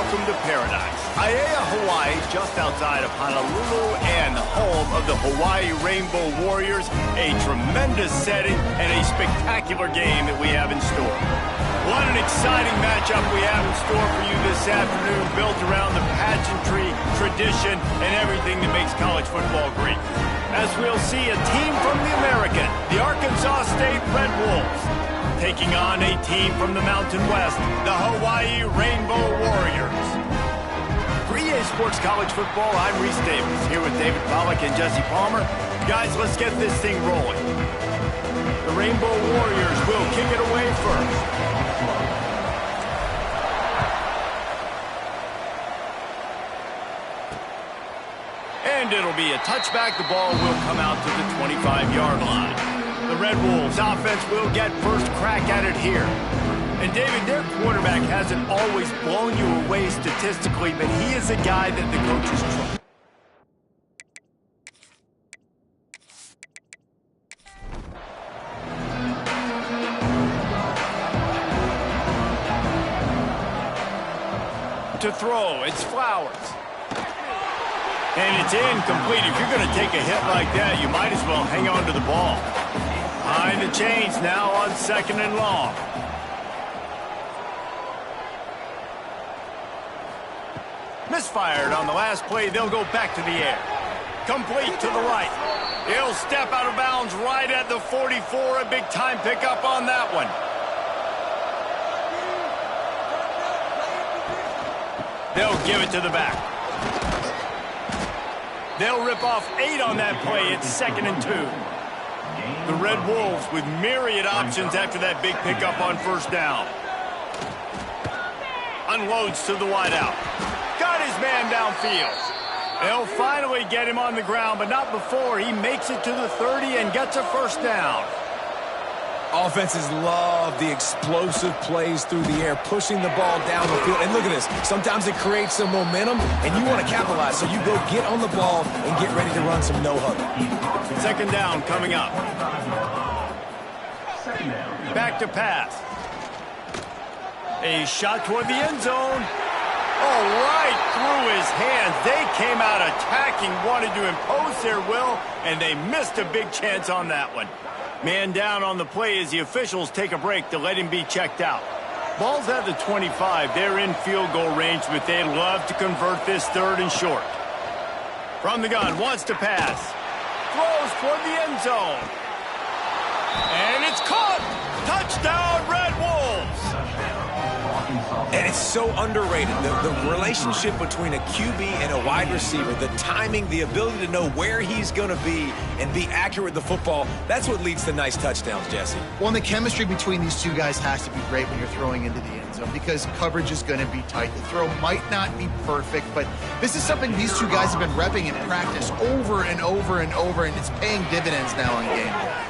welcome to paradise. Aiea, Hawaii, just outside of Honolulu and the home of the Hawaii Rainbow Warriors. A tremendous setting and a spectacular game that we have in store. What an exciting matchup we have in store for you this afternoon, built around the pageantry, tradition, and everything that makes college football great. As we'll see a team from the American, the Arkansas State Red Wolves, taking on a team from the Mountain West, the Hawaii Rainbow Warriors. For EA Sports College Football, I'm Reese Davis, here with David Pollack and Jesse Palmer. Guys, let's get this thing rolling. The Rainbow Warriors will kick it away first. And it'll be a touchback. The ball will come out to the 25-yard line. The Red Wolves offense will get first crack at it here. And David, their quarterback hasn't always blown you away statistically, but he is a guy that the coaches trust. To throw, it's Flowers. And it's incomplete. If you're going to take a hit like that, you might as well hang on to the ball. Behind the chains now on 2nd and long. Misfired on the last play. They'll go back to the air. Complete to the right. He'll step out of bounds right at the 44. A big time pickup on that one. They'll give it to the back. They'll rip off 8 on that play. It's 2nd and 2. The Red Wolves with myriad options after that big pickup on first down. Unloads to the wideout. Got his man downfield. They'll finally get him on the ground, but not before he makes it to the 30 and gets a first down. Offenses love the explosive plays through the air, pushing the ball down the field. And look at this. Sometimes it creates some momentum, and you want to capitalize. So you go get on the ball and get ready to run some no-huddle. 2nd down coming up. Back to pass. A shot toward the end zone. Oh, right through his hands. They came out attacking, wanted to impose their will, and they missed a big chance on that one. Man down on the play as the officials take a break to let him be checked out. Ball's at the 25. They're in field goal range, but they'd love to convert this 3rd and short. From the gun, wants to pass. Throws toward the end zone. And it's caught! Touchdown, Red Wolves! And it's so underrated. The relationship between a QB and a wide receiver, the timing, the ability to know where he's going to be and be accurate with the football, that's what leads to nice touchdowns, Jesse. Well, and the chemistry between these two guys has to be great when you're throwing into the end zone because coverage is going to be tight. The throw might not be perfect, but this is something these two guys have been repping in practice over and over and over, and it's paying dividends now in game day.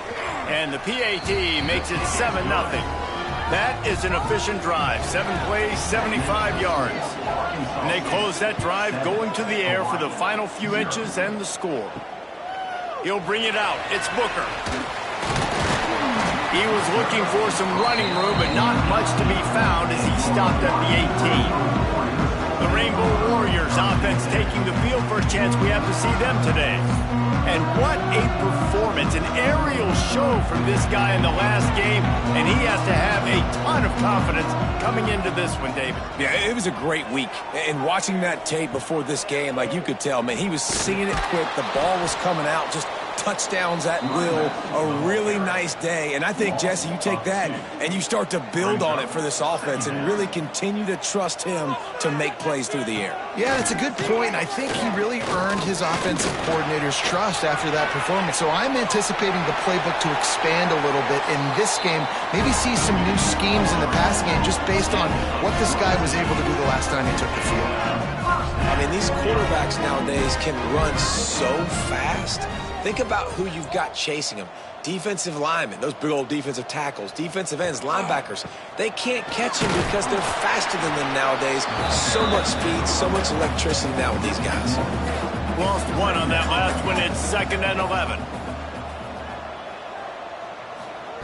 And the PAT makes it 7-0. That is an efficient drive. 7 plays, 75 yards. And they close that drive going to the air for the final few inches and the score. He'll bring it out. It's Booker. He was looking for some running room, but not much to be found as he stopped at the 18. The Rainbow Warriors offense taking the field for a chance. We have to see them today. And what a performance, an aerial show from this guy in the last game, and he has to have a ton of confidence coming into this one, David. Yeah, it was a great week. And watching that tape before this game, like you could tell, man, he was seeing it quick. The ball was coming out, just touchdowns at will, a really nice day. And I think, Jesse, you take that and you start to build on it for this offense and really continue to trust him to make plays through the air. Yeah, that's a good point. I think he really earned his offensive coordinator's trust after that performance. So I'm anticipating the playbook to expand a little bit in this game, maybe see some new schemes in the passing game just based on what this guy was able to do the last time he took the field. I mean, these quarterbacks nowadays can run so fast. Think about who you've got chasing them. Defensive linemen, those big old defensive tackles, defensive ends, linebackers. They can't catch them because they're faster than them nowadays. So much speed, so much electricity now with these guys. Lost 1 on that last one. It's 2nd and 11.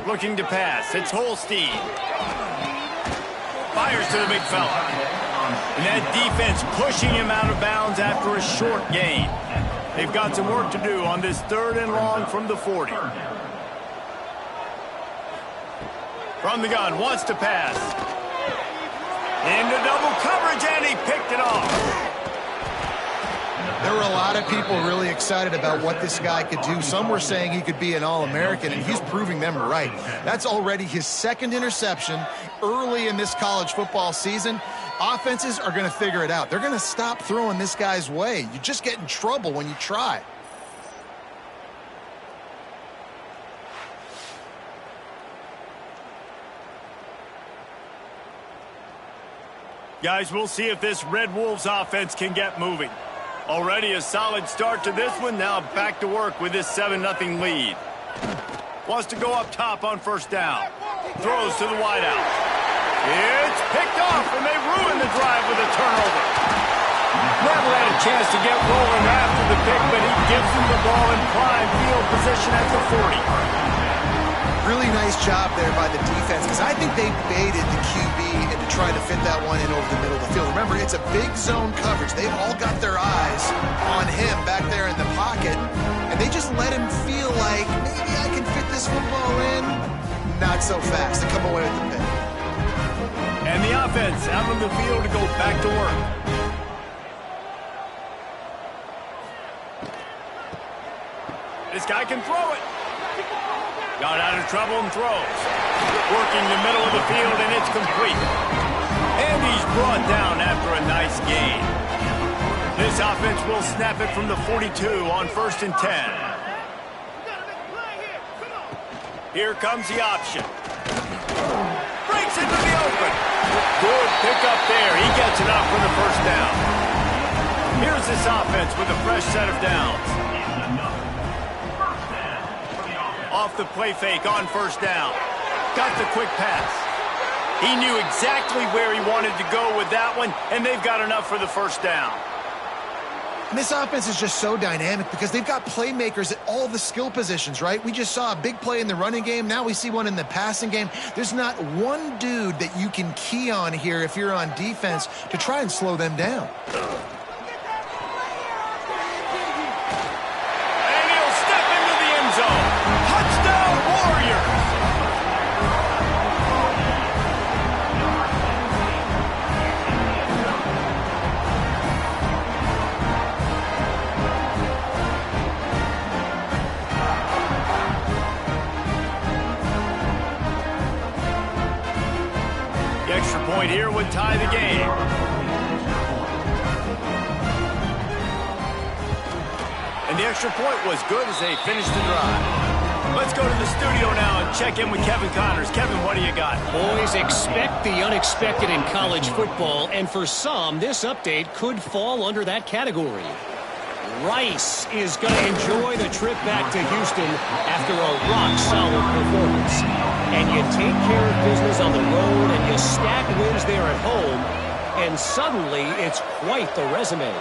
Looking to pass. It's Holstein. Fires to the big fella. And that defense pushing him out of bounds after a short gain. They've got some work to do on this 3rd and long from the 40. From the gun, wants to pass. Into double coverage, and he picked it off. There were a lot of people really excited about what this guy could do. Some were saying he could be an All-American, and he's proving them right. That's already his 2nd interception early in this college football season. Offenses are going to figure it out. They're going to stop throwing this guy's way. You just get in trouble when you try. Guys, we'll see if this Red Wolves offense can get moving. Already a solid start to this one. Now back to work with this 7-0 lead. Wants to go up top on 1st down. Throws to the wideout. It's picked off, and they ruin the drive with a turnover. Never had a chance to get rolling after the pick, but he gives them the ball in prime field position at the 40. Really nice job there by the defense, because I think they baited the QB into trying to fit that one in over the middle of the field. Remember, it's a big zone coverage. They've all got their eyes on him back there in the pocket, and they just let him feel like, maybe I can fit this football in. Not so fast. They come away with the pick. And the offense out on the field to go back to work. This guy can throw it. Got out of trouble and throws. Working the middle of the field, and it's complete. And he's brought down after a nice gain. This offense will snap it from the 42 on 1st and 10. Here comes the option. Breaks into the open. Good pickup there. He gets it up for the 1st down. Here's this offense with a fresh set of downs. Off the play fake on 1st down. Got the quick pass. He knew exactly where he wanted to go with that one, and they've got enough for the 1st down. And this offense is just so dynamic because they've got playmakers at all the skill positions, right? We just saw a big play in the running game. Now we see one in the passing game. There's not one dude that you can key on here if you're on defense to try and slow them down. And he'll step into the end zone. Touchdown, Warriors! The extra point here would tie the game. And the extra point was good as they finished the drive. Let's go to the studio now and check in with Kevin Connors. Kevin, what do you got? Boys, expect the unexpected in college football, and for some, this update could fall under that category. Rice is going to enjoy the trip back to Houston after a rock-solid performance. And you take care of business on the road, and you stack wins there at home, and suddenly it's quite the resume.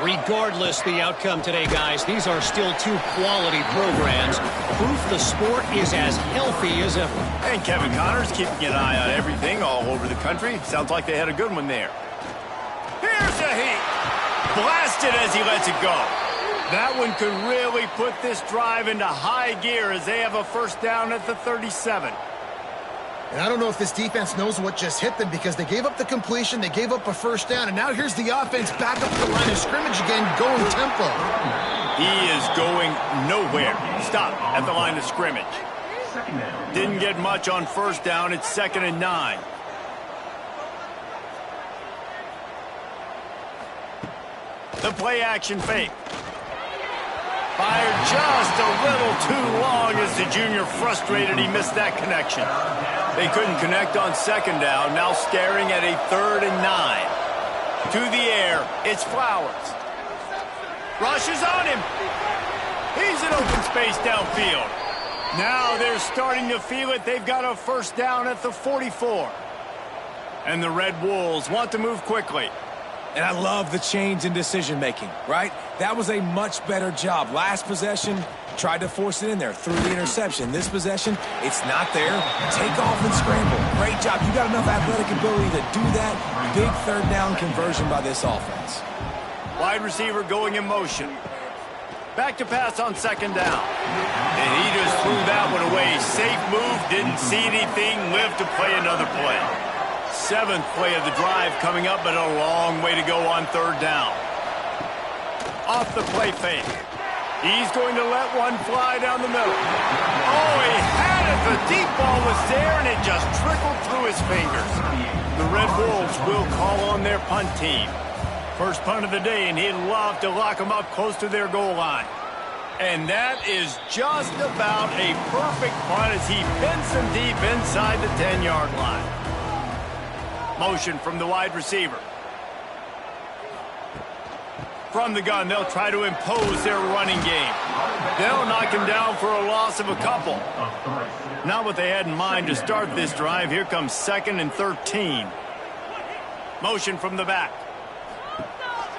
Regardless the outcome today, guys, these are still two quality programs. Proof the sport is as healthy as ever. And Kevin Connors keeping an eye on everything all over the country. Sounds like they had a good one there. Here's a heat. Blasted as he lets it go. That one could really put this drive into high gear as they have a 1st down at the 37. And I don't know if this defense knows what just hit them because they gave up the completion, they gave up a 1st down, and now here's the offense back up the line of scrimmage again, going tempo. He is going nowhere. Stop at the line of scrimmage. Didn't get much on 1st down. It's 2nd and 9. The play action fake. Fired just a little too long as the junior frustrated he missed that connection. They couldn't connect on 2nd down, now staring at a 3rd and 9. To the air, it's Flowers. Rushes on him. He's in open space downfield. Now they're starting to feel it. They've got a 1st down at the 44. And the Red Wolves want to move quickly. And I love the change in decision-making, right? That was a much better job. Last possession, tried to force it in there through the interception. This possession, it's not there. Take off and scramble. Great job. You got enough athletic ability to do that. Big third down conversion by this offense. Wide receiver going in motion. Back to pass on second down. And he just threw that one away. Safe move, didn't see anything, lived to play another play. 7th play of the drive coming up, but a long way to go on third down. Off the play fake. He's going to let one fly down the middle. Oh, he had it. The deep ball was there, and it just trickled through his fingers. The Red Wolves will call on their punt team. First punt of the day, and he'd love to lock them up close to their goal line. And that is just about a perfect punt as he pins them deep inside the 10-yard line. Motion from the wide receiver. From the gun, they'll try to impose their running game. They'll knock him down for a loss of a couple. Not what they had in mind to start this drive. Here comes 2nd and 13. Motion from the back.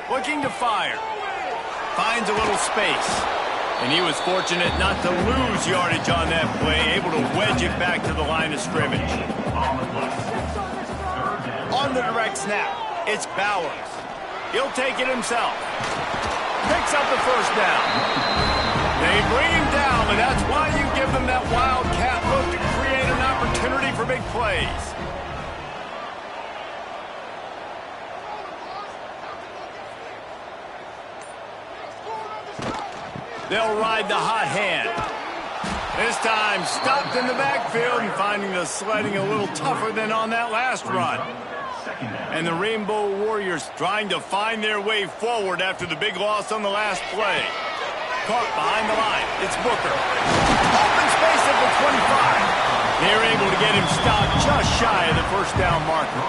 Looking to fire. Finds a little space. And he was fortunate not to lose yardage on that play, able to wedge it back to the line of scrimmage. On the direct snap, it's Bowers. He'll take it himself. Picks up the first down. They bring him down, and that's why you give them that wildcat look to create an opportunity for big plays. They'll ride the hot hand. This time stopped in the backfield and finding the sledding a little tougher than on that last run. And the Rainbow Warriors trying to find their way forward after the big loss on the last play. Caught behind the line. It's Booker. Open space at the 25. They're able to get him stopped just shy of the first down marker.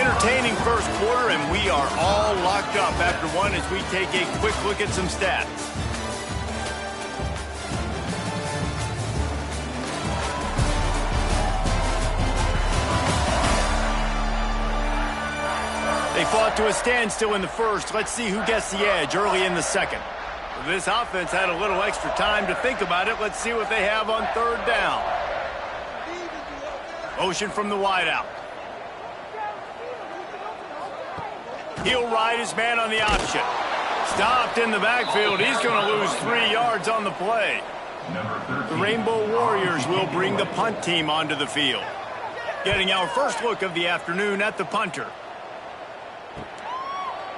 Entertaining first quarter, and we are all locked up after one as we take a quick look at some stats. They fought to a standstill in the first. Let's see who gets the edge early in the second. This offense had a little extra time to think about it. Let's see what they have on third down. Motion from the wideout. He'll ride his man on the option. Stopped in the backfield. He's going to lose 3 yards on the play. The Rainbow Warriors will bring the punt team onto the field. Getting our first look of the afternoon at the punter.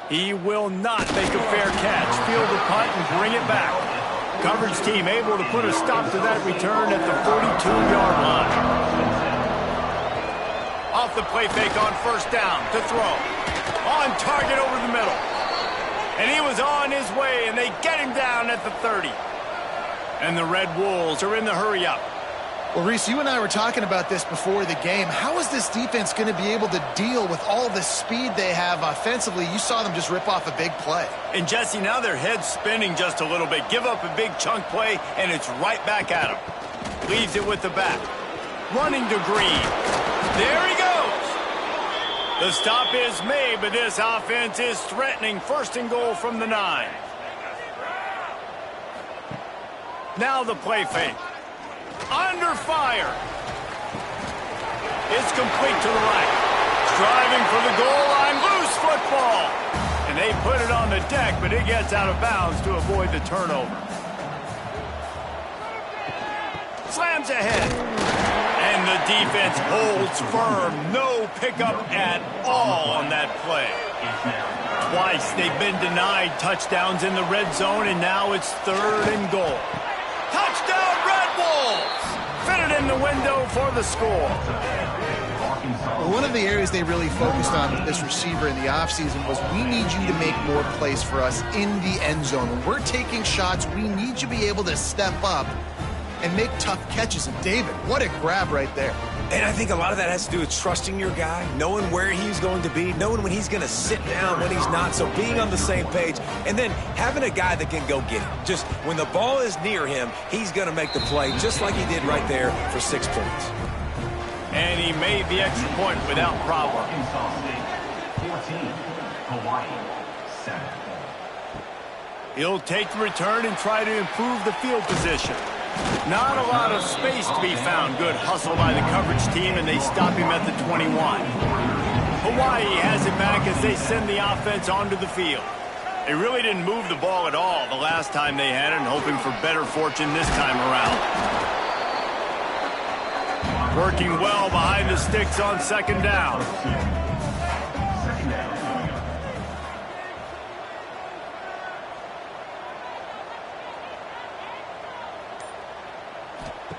He will not make a fair catch. Field the punt and bring it back. Coverage team able to put a stop to that return at the 42-yard line. Off the play fake on first down to throw. On target over the middle. And he was on his way, and they get him down at the 30. And the Red Wolves are in the hurry-up. Well, Reese, you and I were talking about this before the game. How is this defense going to be able to deal with all the speed they have offensively? You saw them just rip off a big play. And, Jesse, now their head's spinning just a little bit. Give up a big chunk play, and it's right back at him. Leaves it with the back. Running to Green. There he goes. The stop is made, but this offense is threatening. 1st and goal from the 9. Now the play fake. Under fire. It's complete to the right. Striving for the goal line. Loose football. And they put it on the deck, but it gets out of bounds to avoid the turnover. Slams ahead. And the defense holds firm. No pickup at all on that play. Twice they've been denied touchdowns in the red zone, and now it's 3rd and goal. Touchdown, Red Wolves! Fitted in the window for the score. Well, one of the areas they really focused on with this receiver in the offseason was we need you to make more plays for us in the end zone. When we're taking shots, we need you to be able to step up and make tough catches. And David, what a grab right there. And I think a lot of that has to do with trusting your guy, knowing where he's going to be, knowing when he's going to sit down, when he's not. So being on the same page, and then having a guy that can go get it. Just when the ball is near him, he's going to make the play, just like he did right there for 6 points. And he made the extra point without problem. Arkansas State, 14. Hawaii, 7. He'll take the return and try to improve the field position. Not a lot of space to be found. Good hustle by the coverage team, and they stop him at the 21. Hawaii has it back as they send the offense onto the field. They really didn't move the ball at all the last time they had it, and hoping for better fortune this time around. Working well behind the sticks on second down.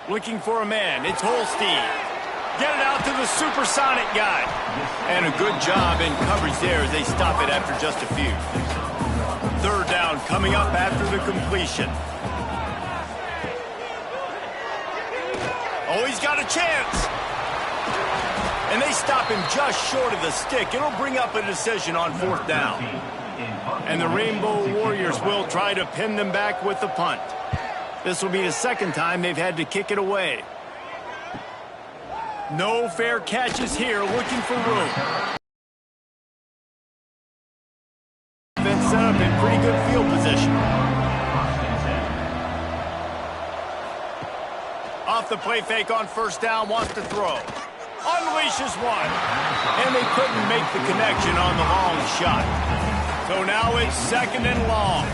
Looking for a man. It's Holstein. Get it out to the supersonic guy. And a good job in coverage there as they stop it after just a few. Third down coming up after the completion. Oh, he's got a chance. And they stop him just short of the stick. It'll bring up a decision on fourth down. And the Rainbow Warriors will try to pin them back with the punt. This will be the second time they've had to kick it away. No fair catches here, looking for room. Been set up in pretty good field position. Off the play fake on first down, wants to throw. Unleashes one. And they couldn't make the connection on the long shot. So now it's second and long.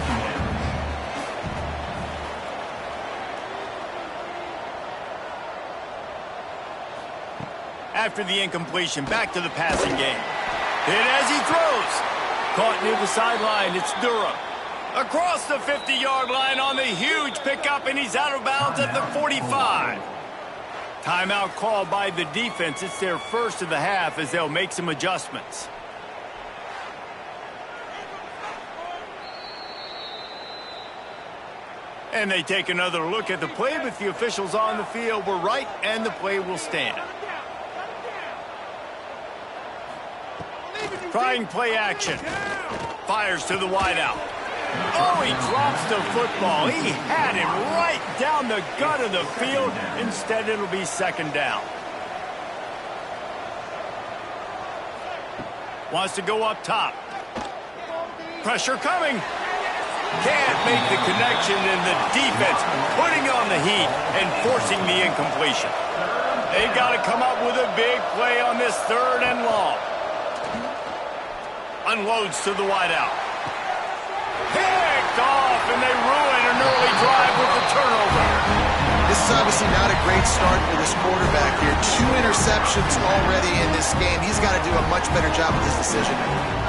After the incompletion, back to the passing game. Hit as he throws. Caught near the sideline, it's Durham. Across the 50-yard line on the huge pickup, and he's out of bounds at the 45. Timeout called by the defense. It's their first of the half as they'll make some adjustments. And they take another look at the play, but the officials on the field were right, and the play will stand. Trying play action. Fires to the wideout. Oh, he drops the football. He had him right down the gut of the field. Instead, it'll be second down. Wants to go up top. Pressure coming. Can't make the connection, and the defense putting on the heat and forcing the incompletion. They've got to come up with a big play on this third and long. Unloads to the wideout. Picked off, and they ruin an early drive with the turnover. This is obviously not a great start for this quarterback here. 2 interceptions already in this game. He's got to do a much better job with his decision making.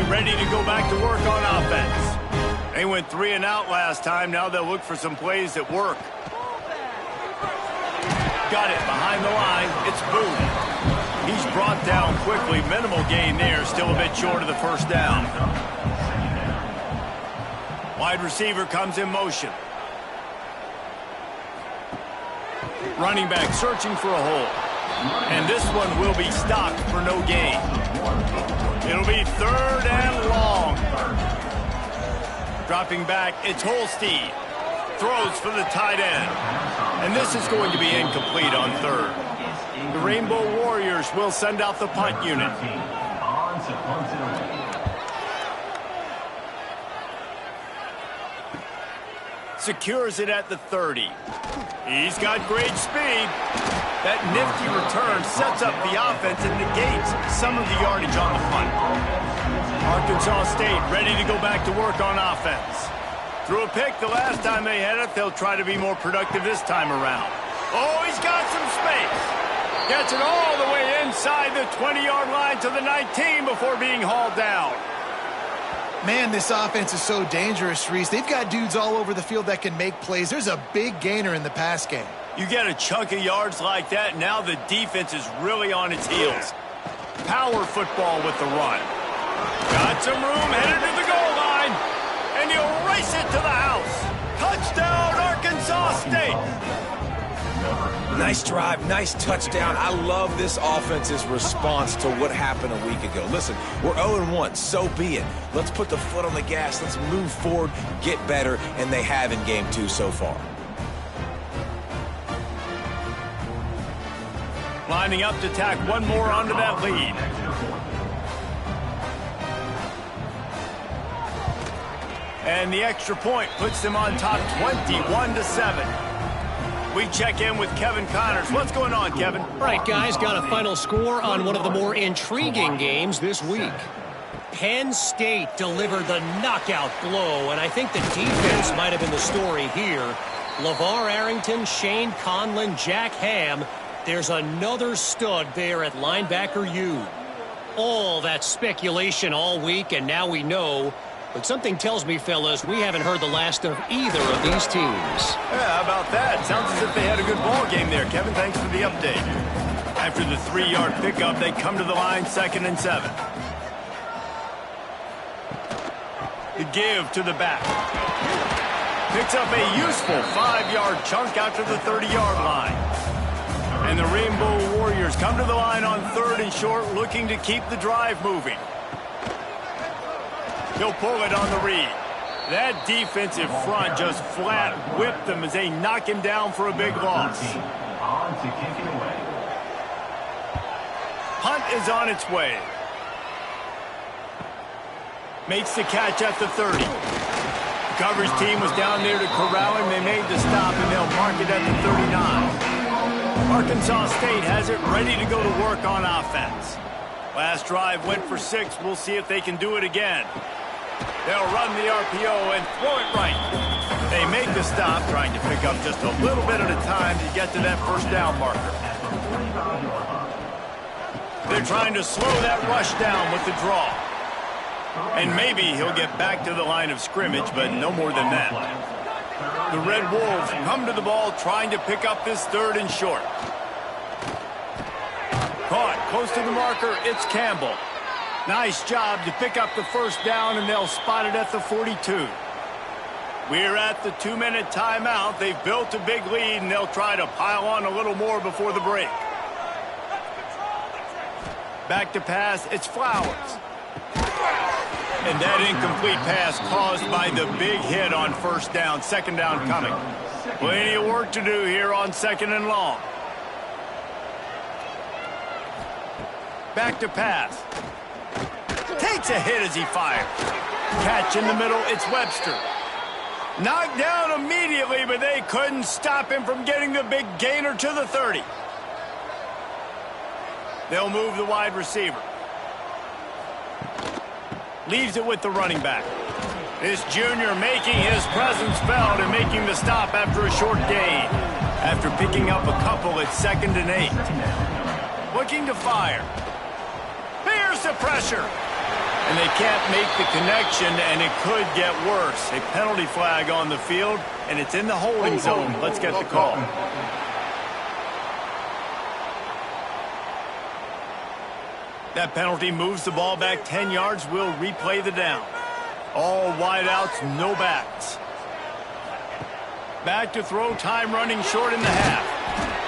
Ready to go back to work on offense. They went 3 and out last time. Now they'll look for some plays that work. Got it behind the line. It's Boone. He's brought down quickly. Minimal gain there. Still a bit short of the first down. Wide receiver comes in motion. Running back searching for a hole. And this one will be stopped for no gain. It'll be third and long. Dropping back, it's Holstein. Throws for the tight end. And this is going to be incomplete on third. The Rainbow Warriors will send out the punt unit. Secures it at the 30. He's got great speed. That nifty return sets up the offense and negates some of the yardage on the punt. Arkansas State ready to go back to work on offense. Threw a pick the last time they had it. They'll try to be more productive this time around. Oh, he's got some space. Gets it all the way inside the 20-yard line to the 19 before being hauled down. Man, this offense is so dangerous, Reese. They've got dudes all over the field that can make plays. There's a big gainer in the pass game. You get a chunk of yards like that, now the defense is really on its heels. Power football with the run. Got some room, headed to the goal line, and he'll race it to the house. Touchdown, Arkansas State. Nice drive, nice touchdown. I love this offense's response to what happened a week ago. Listen, we're 0-1, so be it. Let's put the foot on the gas. Let's move forward, get better, and they have in game 2 so far. Lining up to tack one more onto that lead. And the extra point puts them on top 21-7. We check in with Kevin Connors. What's going on, Kevin? All right, guys, got a final score on one of the more intriguing games this week. Penn State delivered the knockout blow, and I think the defense might have been the story here. LeVar Arrington, Shane Conlon, Jack Ham. There's another stud there at linebacker U. All that speculation all week, and now we know. But something tells me, fellas, we haven't heard the last of either of these teams. Yeah, how about that? Sounds as if they had a good ball game there, Kevin. Thanks for the update. After the 3-yard pickup, they come to the line 2nd and 7. The give to the back. Picks up a useful 5-yard chunk out to the 30-yard line. And the Rainbow Warriors come to the line on 3rd and short, looking to keep the drive moving. He'll pull it on the read. That defensive front just flat whipped them as they knock him down for a big loss. On to kick it away. Hunt is on its way. Makes the catch at the 30. Coverage team was down there to corral him. They made the stop, and they'll mark it at the 39. Arkansas State has it ready to go to work on offense. Last drive went for 6. We'll see if they can do it again. They'll run the RPO and throw it right. They make the stop, trying to pick up just a little bit at a time to get to that first down marker. They're trying to slow that rush down with the draw. And maybe he'll get back to the line of scrimmage, but no more than that. The Red Wolves come to the ball trying to pick up this 3rd and short. Caught close to the marker, it's Campbell. Nice job to pick up the first down, and they'll spot it at the 42. We're at the 2-minute timeout. They've built a big lead, and they'll try to pile on a little more before the break. Back to pass, it's Flowers. And that incomplete pass caused by the big hit on first down. 2nd down coming. Plenty of work to do here on 2nd and long. Back to pass. Takes a hit as he fires. Catch in the middle, it's Webster. Knocked down immediately, but they couldn't stop him from getting the big gainer to the 30. They'll move the wide receiver. Leaves it with the running back. This junior making his presence felt and making the stop after a short gain. After picking up a couple at 2nd and 8. Looking to fire. Here's the pressure. And they can't make the connection, and it could get worse. A penalty flag on the field, and it's in the holding zone. Let's get the call. That penalty moves the ball back 10 yards. We'll replay the down. All wideouts, no backs. Back to throw, time running short in the half.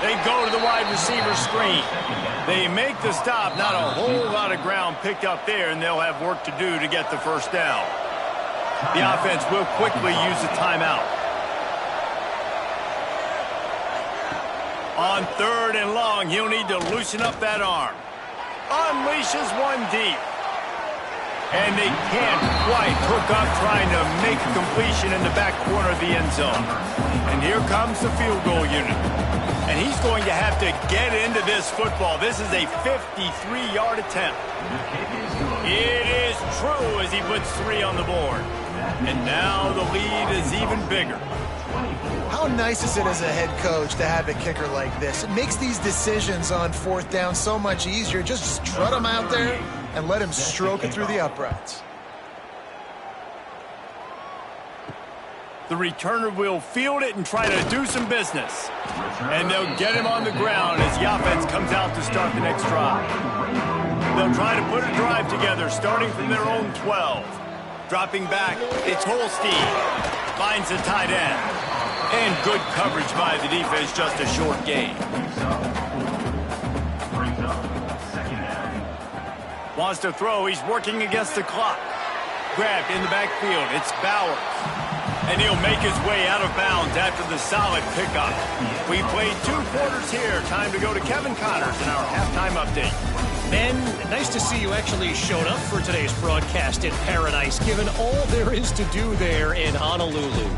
They go to the wide receiver screen. They make the stop. Not a whole lot of ground picked up there, and they'll have work to do to get the first down. The offense will quickly use the timeout. On 3rd and long, he'll need to loosen up that arm. Unleashes one deep. And they can't quite hook up trying to make a completion in the back corner of the end zone. And here comes the field goal unit. And he's going to have to get into this football. This is a 53-yard attempt. It is true as he puts 3 on the board. And now the lead is even bigger. How nice is it as a head coach to have a kicker like this? It makes these decisions on 4th down so much easier. Just strut him out there and let him stroke it through the uprights. The returner will field it and try to do some business. And they'll get him on the ground as the offense comes out to start the next drive. They'll try to put a drive together, starting from their own 12. Dropping back, it's Holstein. Finds the tight end. And good coverage by the defense, just a short gain. Brings up second down. Wants to throw. He's working against the clock. Grabbed in the backfield. It's Bowers. And he'll make his way out of bounds after the solid pickup. We played 2 quarters here. Time to go to Kevin Connors in our halftime update. Ben, nice to see you actually showed up for today's broadcast in paradise, given all there is to do there in Honolulu.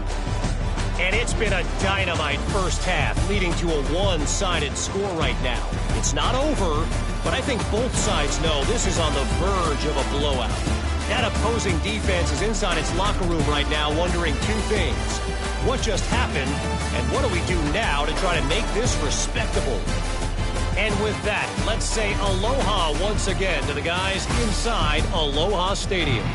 And it's been a dynamite first half, leading to a one-sided score right now. It's not over, but I think both sides know this is on the verge of a blowout. That opposing defense is inside its locker room right now wondering 2 things. What just happened, and what do we do now to try to make this respectable? And with that, let's say aloha once again to the guys inside Aloha Stadium.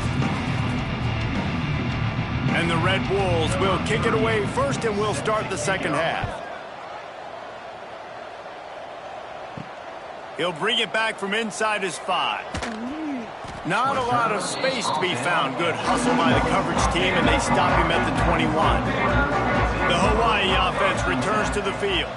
And the Red Wolves will kick it away first, and we'll start the second half. He'll bring it back from inside his 5. Not a lot of space to be found. Good hustle by the coverage team, and they stop him at the 21. The Hawaii offense returns to the field.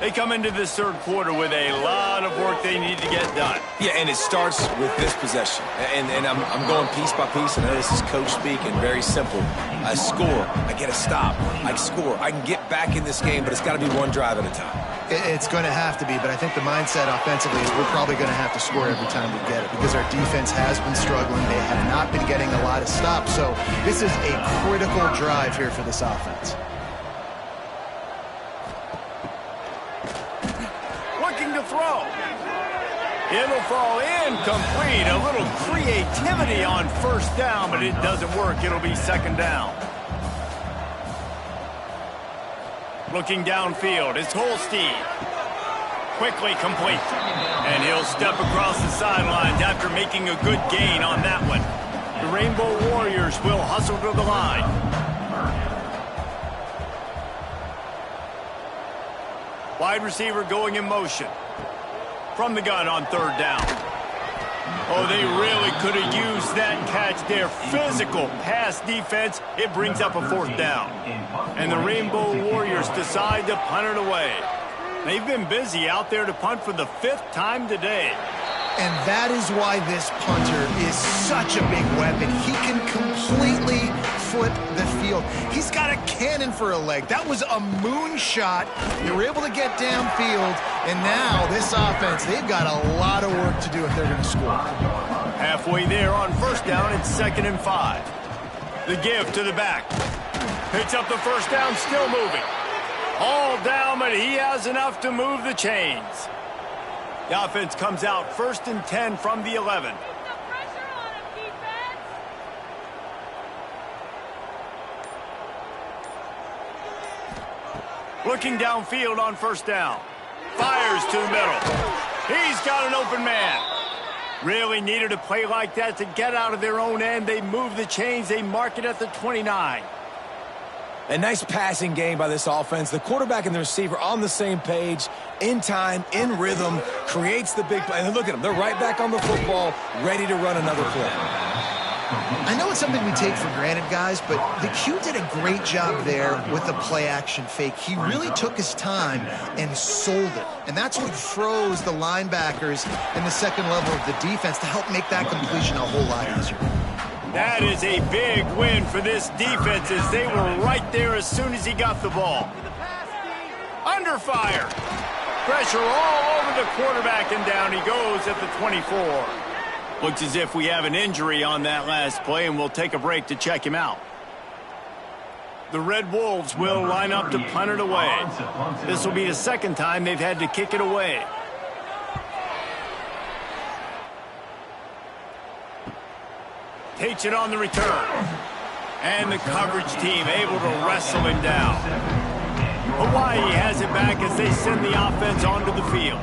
They come into this third quarter with a lot of work they need to get done. Yeah, and it starts with this possession. And I'm going piece by piece, and this is coach speak, and very simple. I score. I get a stop. I score. I can get back in this game, but it's got to be one drive at a time. It's going to have to be, but I think the mindset offensively is we're probably going to have to score every time we get it because our defense has been struggling. They have not been getting a lot of stops, so this is a critical drive here for this offense. Looking to throw. It'll fall incomplete. A little creativity on first down, but it doesn't work. It'll be second down. Looking downfield, it's Holstein. Quickly complete. And he'll step across the sidelines after making a good gain on that one. The Rainbow Warriors will hustle to the line. Wide receiver going in motion. From the gun on third down. Oh, they really could have used that catch there. Physical pass defense. It brings up a fourth down. And the Rainbow Warriors decide to punt it away. They've been busy out there to punt for the 5th time today. And that is why this punter is such a big weapon. He can completely flip the field. He's got a cannon for a leg. That was a moonshot. They were able to get downfield, and now this offense, they've got a lot of work to do if they're going to score. Halfway there on first down, it's 2nd and 5. The give to the back. Picks up the first down, still moving. All down, but he has enough to move the chains. The offense comes out 1st and 10 from the 11. Looking downfield on first down. Fires to the middle. He's got an open man. Really needed a play like that to get out of their own end. They move the chains. They mark it at the 29. A nice passing game by this offense. The quarterback and the receiver on the same page, in time, in rhythm, creates the big play. And look at them. They're right back on the football, ready to run another play. I know it's something we take for granted, guys, but the Q did a great job there with the play-action fake. He really took his time and sold it. And that's what froze the linebackers in the second level of the defense to help make that completion a whole lot easier. That is a big win for this defense as they were right there as soon as he got the ball. Under fire. Pressure all over the quarterback, and down he goes at the 24. Looks as if we have an injury on that last play, and we'll take a break to check him out. The Red Wolves will line up to punt it away. This will be the second time they've had to kick it away. Takes it on the return. And the coverage team able to wrestle him down. Hawaii has it back as they send the offense onto the field.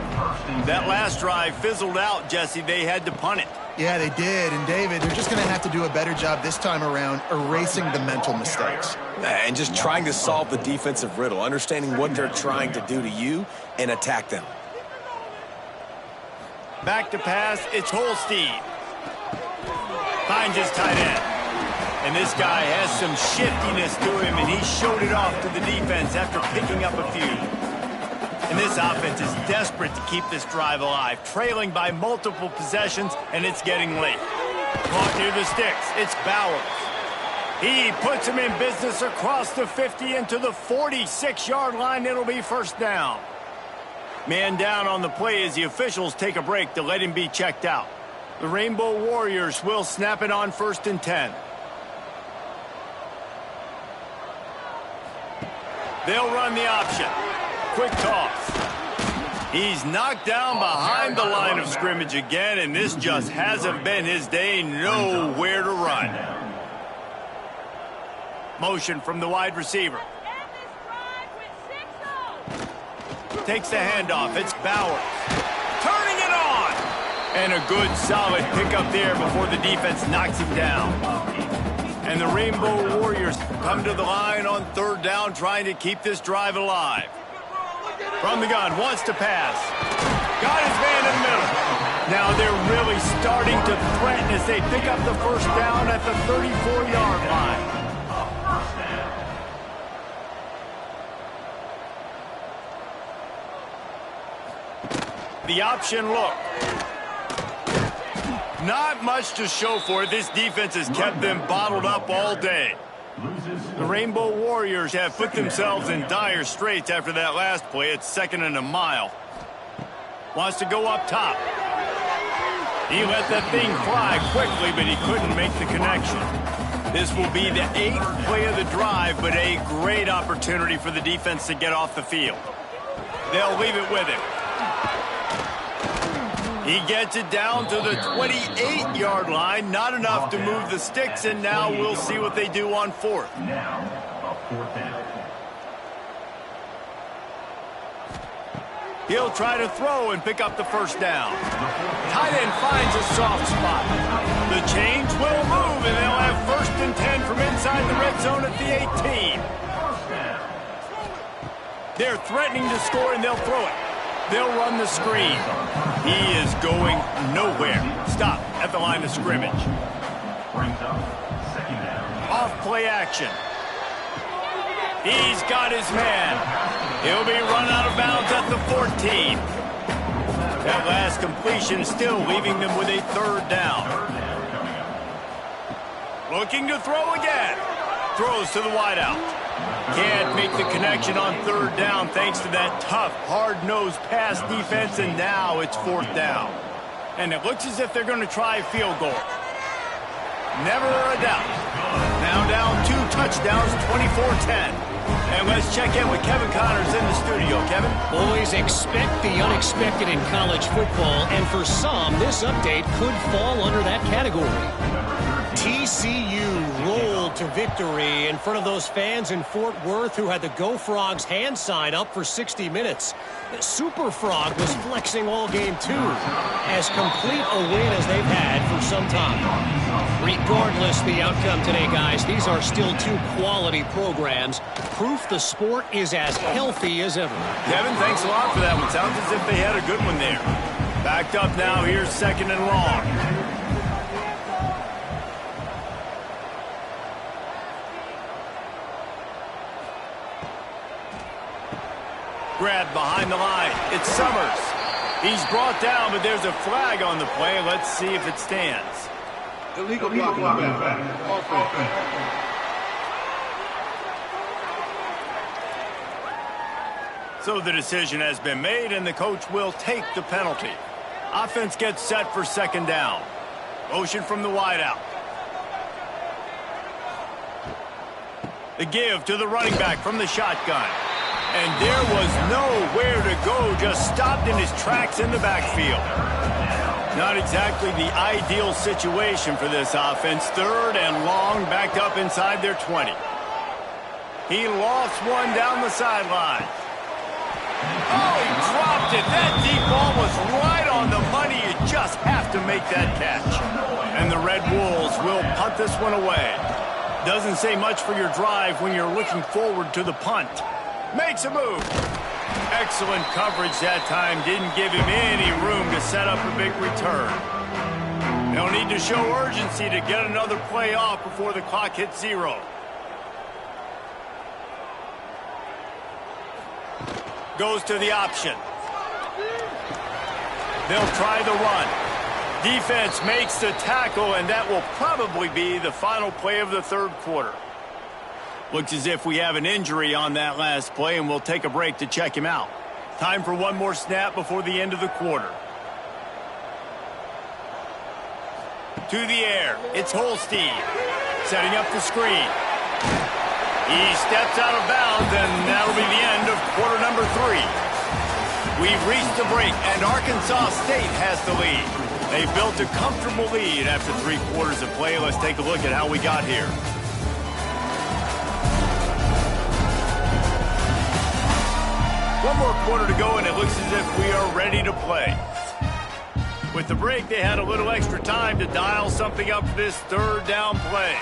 That last drive fizzled out, Jesse. They had to punt it. Yeah, they did. And, David, they're just going to have to do a better job this time around erasing the mental mistakes. And just trying to solve the defensive riddle, understanding what they're trying to do to you and attack them. Back to pass, it's Holstein. Finds his tight end. And this guy has some shiftiness to him, and he showed it off to the defense after picking up a few. And this offense is desperate to keep this drive alive, trailing by multiple possessions, and it's getting late. Caught near the sticks. It's Bowers. He puts him in business across the 50 into the 46-yard line. It'll be first down. Man down on the play as the officials take a break to let him be checked out. The Rainbow Warriors will snap it on 1st and 10. They'll run the option. Quick toss. He's knocked down behind the line of scrimmage again, and this just hasn't been his day. Nowhere to run. Motion from the wide receiver. Takes the handoff. It's Bowers. Turning it on. And a good, solid pickup there before the defense knocks him down. And the Rainbow Warriors come to the line on 3rd down, trying to keep this drive alive. From the gun, wants to pass. Got his man in the middle. Now they're really starting to threaten as they pick up the first down at the 34-yard line. The option look. Not much to show for it. This defense has kept them bottled up all day. The Rainbow Warriors have put themselves in dire straits after that last play. It's 2nd and a mile. Wants to go up top. He let that thing fly quickly, but he couldn't make the connection. This will be the 8th play of the drive, but a great opportunity for the defense to get off the field. They'll leave it with him. He gets it down to the 28-yard line. Not enough to move the sticks, and now we'll see what they do on 4th. Now, a 4th down. He'll try to throw and pick up the first down. Tight end finds a soft spot. The chains will move, and they'll have 1st and 10 from inside the red zone at the 18. They're threatening to score, and they'll throw it. They'll run the screen. He is going nowhere. Stop at the line of scrimmage. Brings up 2nd down. Off play action. He's got his man. He'll be run out of bounds at the 14. That last completion still leaving them with a 3rd down. Looking to throw again. Throws to the wideout. Can't make the connection on 3rd down thanks to that tough, hard-nosed pass defense, and now it's 4th down. And it looks as if they're going to try a field goal. Never a doubt. Now down 2 touchdowns, 24-10. And let's check in with Kevin Connors in the studio. Kevin? Always expect the unexpected in college football, and for some, this update could fall under that category. TCU rolled to victory in front of those fans in Fort Worth who had the Go Frogs hand sign up for 60 minutes. Super Frog was flexing all game too. As complete a win as they've had for some time. Regardless the outcome today, guys, these are still 2 quality programs. Proof the sport is as healthy as ever. Kevin, thanks a lot for that one. Sounds as if they had a good one there. Backed up now, here's 2nd and long. Grabbed behind the line. It's Summers. He's brought down, but there's a flag on the play. Let's see if it stands. Illegal blocking back. Offense. So the decision has been made, and the coach will take the penalty. Offense gets set for 2nd down. Motion from the wideout. The give to the running back from the shotgun. And there was nowhere to go, just stopped in his tracks in the backfield. Not exactly the ideal situation for this offense. 3rd and long, backed up inside their 20. He lost one down the sideline. Oh, he dropped it. That deep ball was right on the money. You just have to make that catch. And the Red Wolves will punt this one away. Doesn't say much for your drive when you're looking forward to the punt. Makes a move. Excellent coverage that time. Didn't give him any room to set up a big return. They'll need to show urgency to get another play off before the clock hits 0. Goes to the option. They'll try the run. Defense makes the tackle, and that will probably be the final play of the third quarter. Looks as if we have an injury on that last play, and we'll take a break to check him out. Time for one more snap before the end of the quarter. To the air, it's Holstein, setting up the screen. He steps out of bounds, and that'll be the end of quarter number 3. We've reached the break, and Arkansas State has the lead. They built a comfortable lead after 3 quarters of play. Let's take a look at how we got here. One more quarter to go, and it looks as if we are ready to play. With the break, they had a little extra time to dial something up for this third down play.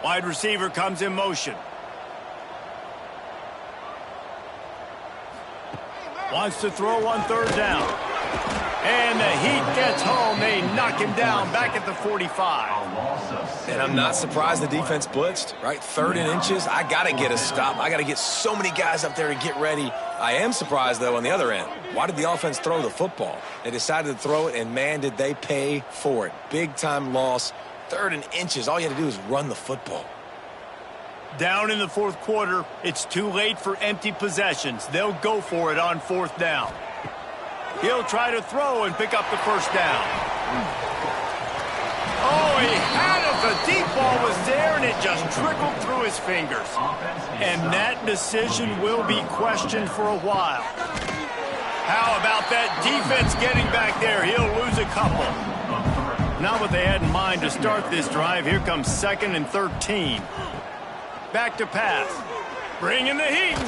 Wide receiver comes in motion. Wants to throw on third down. And the heat gets home. They knock him down back at the 45. And I'm not surprised the defense blitzed, right? 3rd and inches. I got to get a stop. I got to get so many guys up there to get ready. I am surprised, though, on the other end. Why did the offense throw the football? They decided to throw it, and, man, did they pay for it. Big-time loss. 3rd and inches. All you had to do is run the football. Down in the 4th quarter, it's too late for empty possessions. They'll go for it on 4th down. He'll try to throw and pick up the first down. Oh, he had it. The deep ball was there, and it just trickled through his fingers. And that decision will be questioned for a while. How about that defense getting back there? He'll lose a couple. Not what they had in mind to start this drive. Here comes 2nd and 13. Back to pass. Bringing the heat.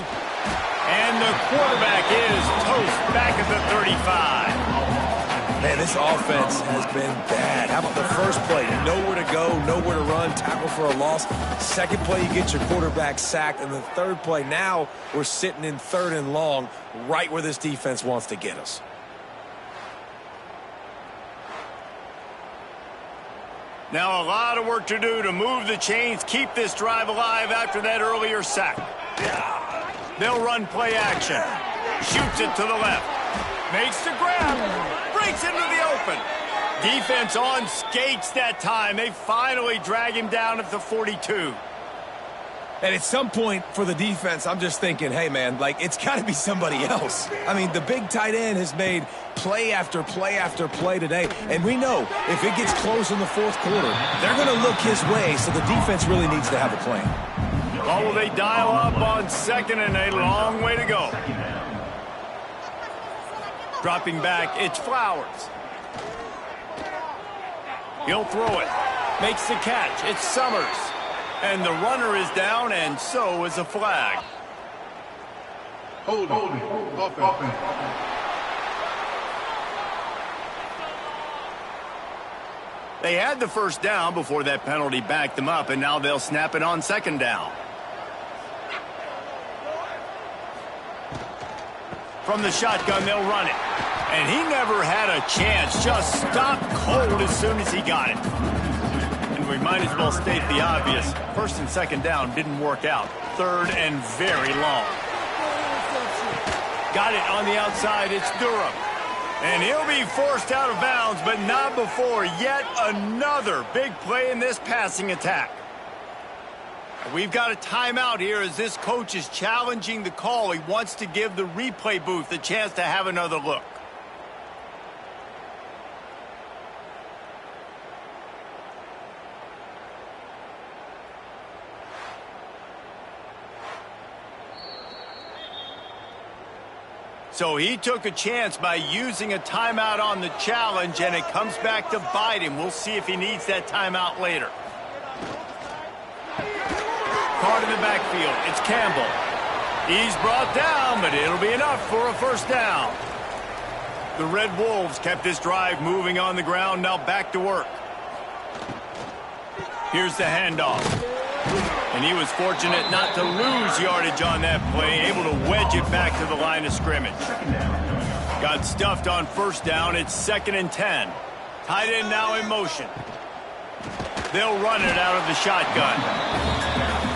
And the quarterback is toast back at the 35. Man, this offense has been bad. How about the first play? Nowhere to go, nowhere to run, tackle for a loss. Second play, you get your quarterback sacked. And the third play, now we're sitting in 3rd and long, right where this defense wants to get us. Now a lot of work to do to move the chains, keep this drive alive after that earlier sack. They'll run play action. Shoots it to the left. Makes the grab. Breaks into the open. Defense on skates that time. They finally drag him down at the 42. And at some point for the defense, I'm just thinking, hey, man, like, it's got to be somebody else. I mean, the big tight end has made play after play after play today. And we know if it gets close in the 4th quarter, they're going to look his way, so the defense really needs to have a plan. Oh, will they dial up on 2nd and a long way to go. Dropping back, it's Flowers. He'll throw it. Makes the catch. It's Summers. And the runner is down, and so is a flag. Holding. Offense. They had the first down before that penalty backed them up, and now they'll snap it on 2nd down. From the shotgun, they'll run it. And he never had a chance. Just stopped cold as soon as he got it. And we might as well state the obvious. 1st and 2nd down didn't work out. 3rd and very long. Got it on the outside. It's Durham. And he'll be forced out of bounds, but not before yet another big play in this passing attack. We've got a timeout here as this coach is challenging the call. He wants to give the replay booth a chance to have another look. So he took a chance by using a timeout on the challenge, and it comes back to bite him. We'll see if he needs that timeout later. Card in the backfield. It's Campbell. He's brought down, but it'll be enough for a first down. The Red Wolves kept this drive moving on the ground. Now back to work. Here's the handoff. And he was fortunate not to lose yardage on that play, able to wedge it back to the line of scrimmage. Got stuffed on first down. It's 2nd and 10. Tight end now in motion. They'll run it out of the shotgun.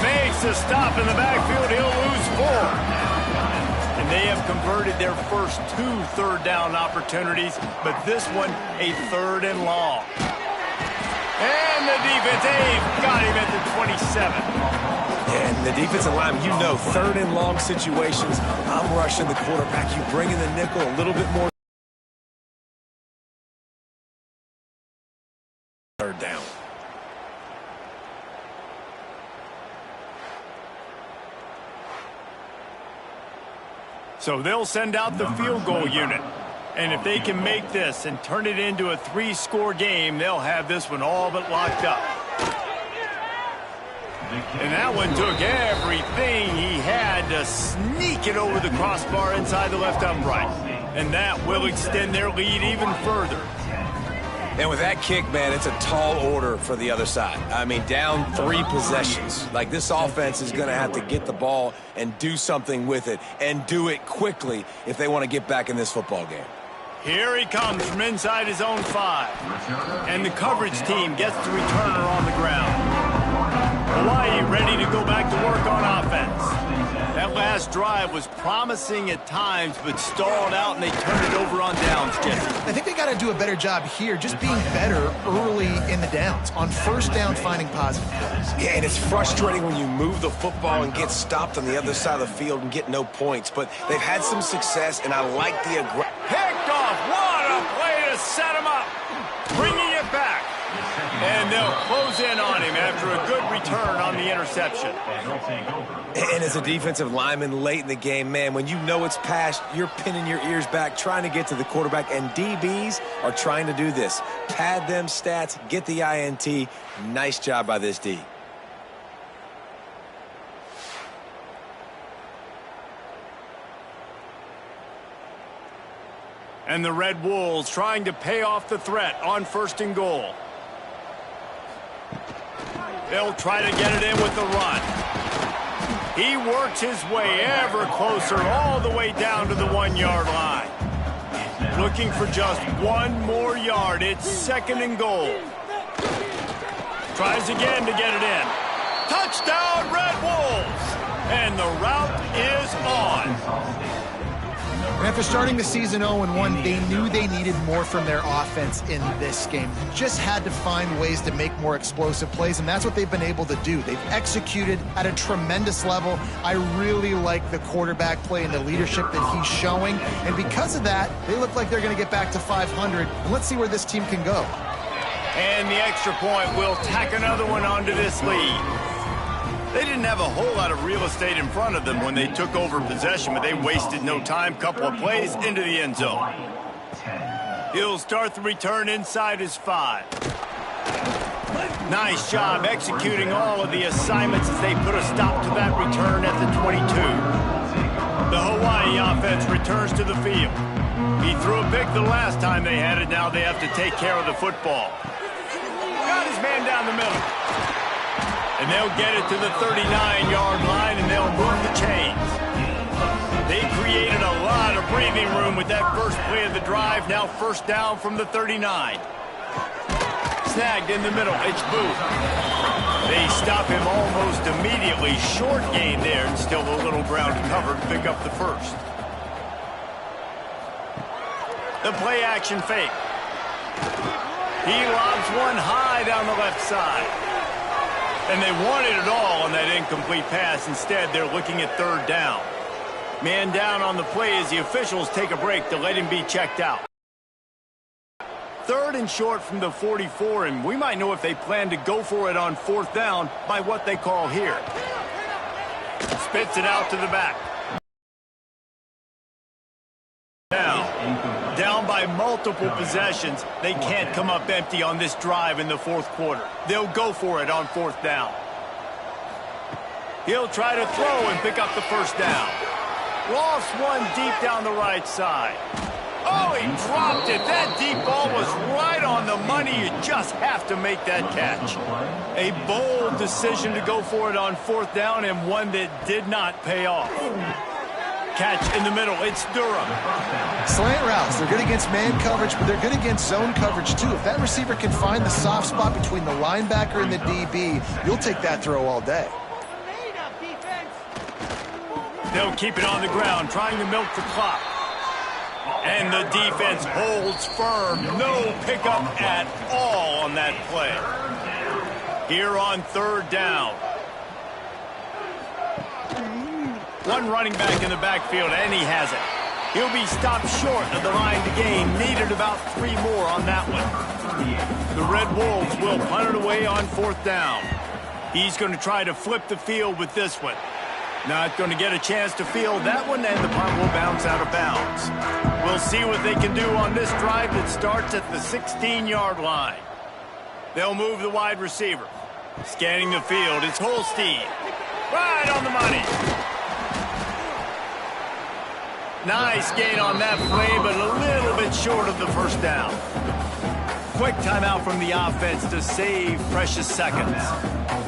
Makes a stop in the backfield. He'll lose 4. And they have converted their first 2 third-down opportunities, but this one a 3rd and long. And the defense, they've got him at the 27. And the defensive line, 3rd and long situations, I'm rushing the quarterback. You bring in the nickel a little bit more. 3rd down. So they'll send out the field goal unit. And if they can make this and turn it into a 3-score game, they'll have this one all but locked up. And that one took everything he had to sneak it over the crossbar inside the left upright. And that will extend their lead even further. And with that kick, man, it's a tall order for the other side. I mean, down 3 possessions. Like, this offense is going to have to get the ball and do something with it, and do it quickly if they want to get back in this football game. Here he comes from inside his own 5. And the coverage team gets the returner on the ground. Hawaii ready to go back to work on offense. That last drive was promising at times, but stalled out, and they turned it over on downs, Jesse. I think they got to do a better job here, just being better early in the downs. On first down, finding positive plays. Yeah, and it's frustrating when you move the football and get stopped on the other side of the field and get no points. But they've had some success, and I like the aggression. Picked off. What a play to set him up. Bringing it back. And they'll close in on him after a good return on the interception. And as a defensive lineman late in the game, man, when you know it's past, you're pinning your ears back, trying to get to the quarterback, and DBs are trying to do this. Pad them stats, get the INT. Nice job by this D. And the Red Wolves trying to pay off the threat on 1st and goal. They'll try to get it in with the run. He works his way ever closer all the way down to the 1-yard line. Looking for just 1 more yard. It's 2nd and goal. Tries again to get it in. Touchdown, Red Wolves! And the route is on. And after starting the season 0-1, they knew they needed more from their offense in this game. Just had to find ways to make more explosive plays, and that's what they've been able to do. They've executed at a tremendous level. I really like the quarterback play and the leadership that he's showing. And because of that, they look like they're going to get back to 500. And let's see where this team can go. And the extra point will tack another one onto this lead. They didn't have a whole lot of real estate in front of them when they took over possession, but they wasted no time. Couple of plays into the end zone. He'll start the return inside his 5. Nice job executing all of the assignments as they put a stop to that return at the 22. The Hawaii offense returns to the field. He threw a pick the last time they had it. Now they have to take care of the football. Got his man down the middle. And they'll get it to the 39-yard line, and they'll move the chains. They created a lot of breathing room with that first play of the drive. Now 1st down from the 39. Snagged in the middle. It's Booth. They stop him almost immediately. Short gain there, and still a little ground to cover to pick up the 1st. The play action fake. He lobs one high down the left side. And they wanted it all on that incomplete pass. Instead, they're looking at 3rd down. Man down on the play as the officials take a break to let him be checked out. 3rd and short from the 44, and we might know if they plan to go for it on 4th down by what they call here. Spits it out to the back. Now, down by multiple possessions, they can't come up empty on this drive in the 4th quarter. They'll go for it on 4th down. He'll try to throw and pick up the 1st down. Lost one deep down the right side. Oh, he dropped it. That deep ball was right on the money. You just have to make that catch. A bold decision to go for it on 4th down, and one that did not pay off. Catch in the middle. It's Durham. Slant routes, they're good against man coverage, but they're good against zone coverage too. If that receiver can find the soft spot between the linebacker and the DB, you'll take that throw all day. They'll keep it on the ground, trying to milk the clock. And the defense holds firm. No pickup at all on that play. Here on third down. One running back in the backfield, and he has it. He'll be stopped short of the line to gain. Needed about 3 more on that one. The Red Wolves will punt it away on fourth down. He's going to try to flip the field with this one. Not going to get a chance to field that one, and the punt will bounce out of bounds. We'll see what they can do on this drive that starts at the 16-yard line. They'll move the wide receiver. Scanning the field, it's Holstein. Right on the money. Nice gain on that play, but a little bit short of the first down. Quick timeout from the offense to save precious seconds.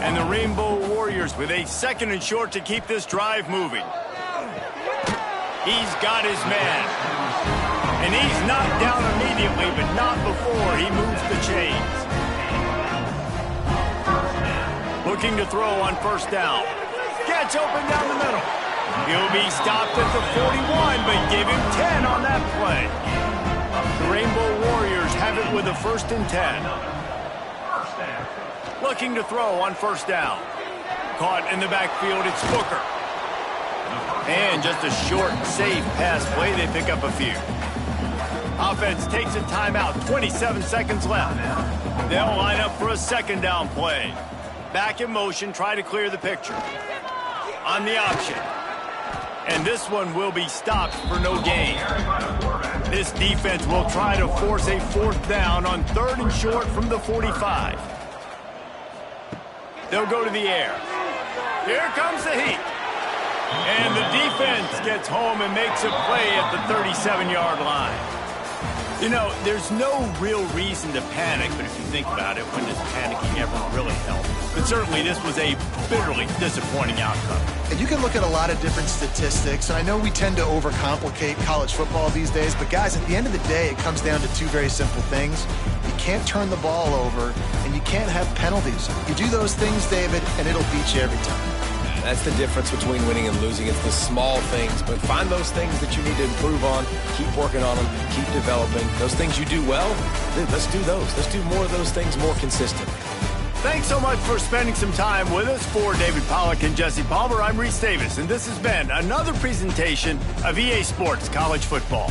And the Rainbow Warriors with a 2nd and short to keep this drive moving. He's got his man. And he's knocked down immediately, but not before he moves the chains. Looking to throw on first down. Gets open down the middle. He'll be stopped at the 41, but give him 10 on that play. The Rainbow Warriors have it with a 1st and 10. Looking to throw on first down. Caught in the backfield, it's Booker. And just a short, safe pass play. They pick up a few. Offense takes a timeout, 27 seconds left. They'll line up for a 2nd down play. Back in motion, try to clear the picture. On the option. And this one will be stopped for no gain. This defense will try to force a 4th down on 3rd and short from the 45. They'll go to the air. Here comes the heat. And the defense gets home and makes a play at the 37-yard line. You know, there's no real reason to panic, but if you think about it, when does panicking ever really help? But certainly this was a bitterly disappointing outcome. And you can look at a lot of different statistics, and I know we tend to overcomplicate college football these days, but guys, at the end of the day, it comes down to 2 very simple things. You can't turn the ball over, and you can't have penalties. You do those things, David, and it'll beat you every time. That's the difference between winning and losing. It's the small things, but find those things that you need to improve on, keep working on them, keep developing. Those things you do well, let's do those. Let's do more of those things more consistently. Thanks so much for spending some time with us. For David Pollack and Jesse Palmer, I'm Reese Davis, and this has been another presentation of EA Sports College Football.